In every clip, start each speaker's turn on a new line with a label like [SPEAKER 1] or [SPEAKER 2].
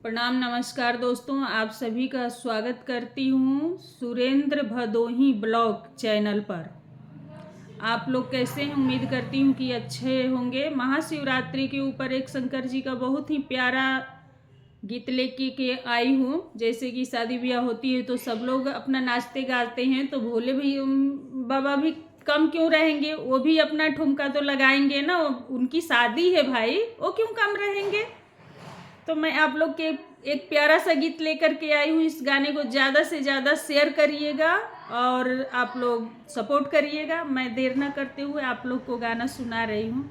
[SPEAKER 1] प्रणाम नमस्कार दोस्तों, आप सभी का स्वागत करती हूँ सुरेंद्र भदोही ब्लॉग चैनल पर। आप लोग कैसे हैं? उम्मीद करती हूँ कि अच्छे होंगे। महाशिवरात्रि के ऊपर एक शंकर जी का बहुत ही प्यारा गीत लेके के आई हूँ। जैसे कि शादी ब्याह होती है तो सब लोग अपना नाचते गाते हैं, तो भोले भी बाबा भी कम क्यों रहेंगे? वो भी अपना ठुमका तो लगाएंगे ना। उनकी शादी है भाई, वो क्यों कम रहेंगे? तो मैं आप लोग के एक प्यारा सा गीत लेकर के आई हूँ। इस गाने को ज़्यादा से ज़्यादा शेयर करिएगा और आप लोग सपोर्ट करिएगा। मैं देर ना करते हुए आप लोग को गाना सुना रही हूँ।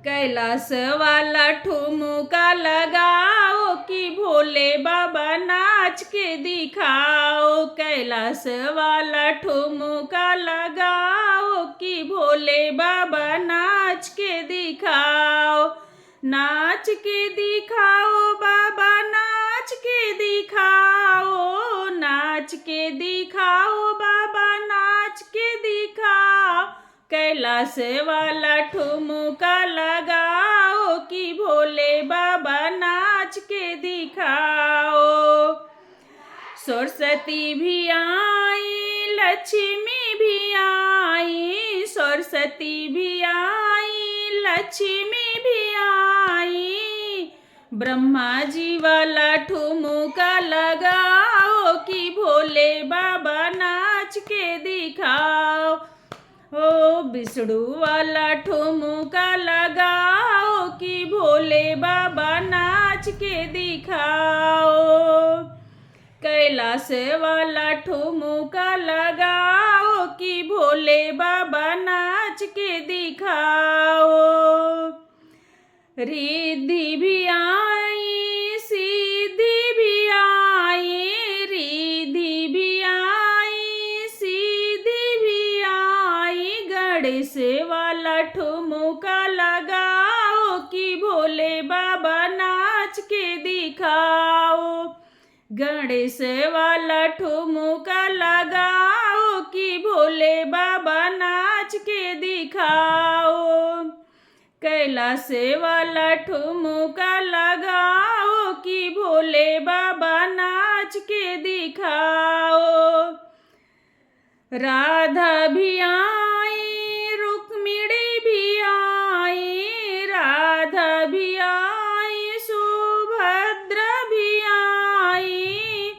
[SPEAKER 1] कैलाश वाला ठुमका लगाओ कि भोले बाबा नाच के दिखाओ। कैलाश वाला ठुमका लगाओ कि भोले बाबा नाच के दिखाओ। नाच के दिखाओ बाबा, नाच के दिखाओ। नाच के दिखाओ बाबा, नाच के दिखाओ। कैलाश वाला ठुमका लगाओ कि भोले बाबा नाच के दिखाओ। सरस्वती भी आई, लक्ष्मी भी आई। सरस्वती भी आई, लक्ष्मी भी आई। ब्रह्मा जी वाला ठुमका लगाओ कि भोले बाबा नाच के दिखाओ। ओ विष्णु वाला ठुमका लगाओ कि भोले बाबा नाच के दिखाओ। कैलाश वाला ठुमका लगाओ कि भोले बाबा नाच के दिखाओ। रिद्धि भी आई, सिद्धि भी आई। रिद्धि भी आई, सिद्धि भी आई। गणेश वाला ठुमका लगाओ कि भोले बाबा नाच के दिखाओ। गणेश वाला ठुमका लगाओ कि भोले बाबा नाच के दिखाओ। कैलाश वाला ठुमका लगाओ कि भोले बाबा नाच के दिखाओ। राधा भी आई, रुक्मिणी भी आई। राधा भी आई, सुभद्रा भी आई।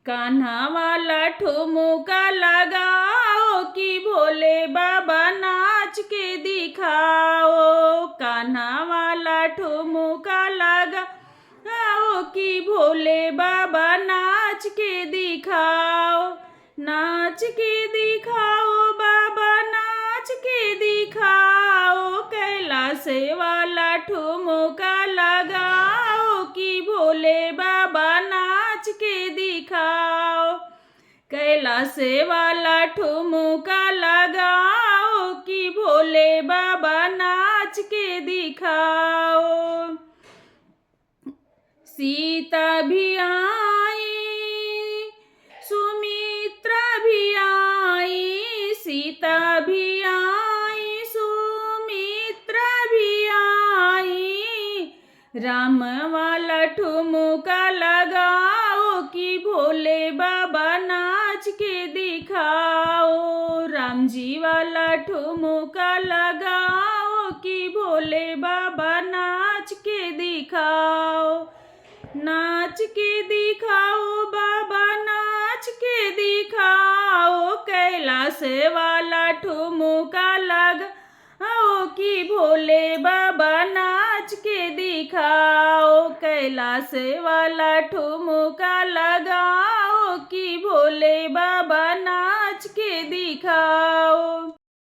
[SPEAKER 1] कान्हा वाला ठुमका लगाओ कि भोले बाबा नाच के दिखाओ। कान्हा वाला ठुमका लगाओ कि भोले बाबा नाच के दिखाओ। नाच के दिखाओ बाबा, नाच के दिखाओ। कैलाश वाला ठुमका लगाओ कि भोले बाबा नाच के दिखाओ। कैलाश वाला ठुमका लगाओ कि भोले बाबा नाच के दिखाओ। सीता भी आई, सुमित्रा भी आई। सीता भी आई, सुमित्रा भी आई। राम वाला ठुमका लगाओ कि भोले बाबा नाच के दिखाओ। राम जी वाला ठुमका लगाओ कि भोले बाबा नाच के दिखाओ। नाच के दिखाओ बाबा, नाच के दिखाओ। कैलाश वाला ठुमका लगाओ कि भोले बाबा नाच के दिखाओ। कैलाश वाला ठुमका लगाओ कि भोले बाबा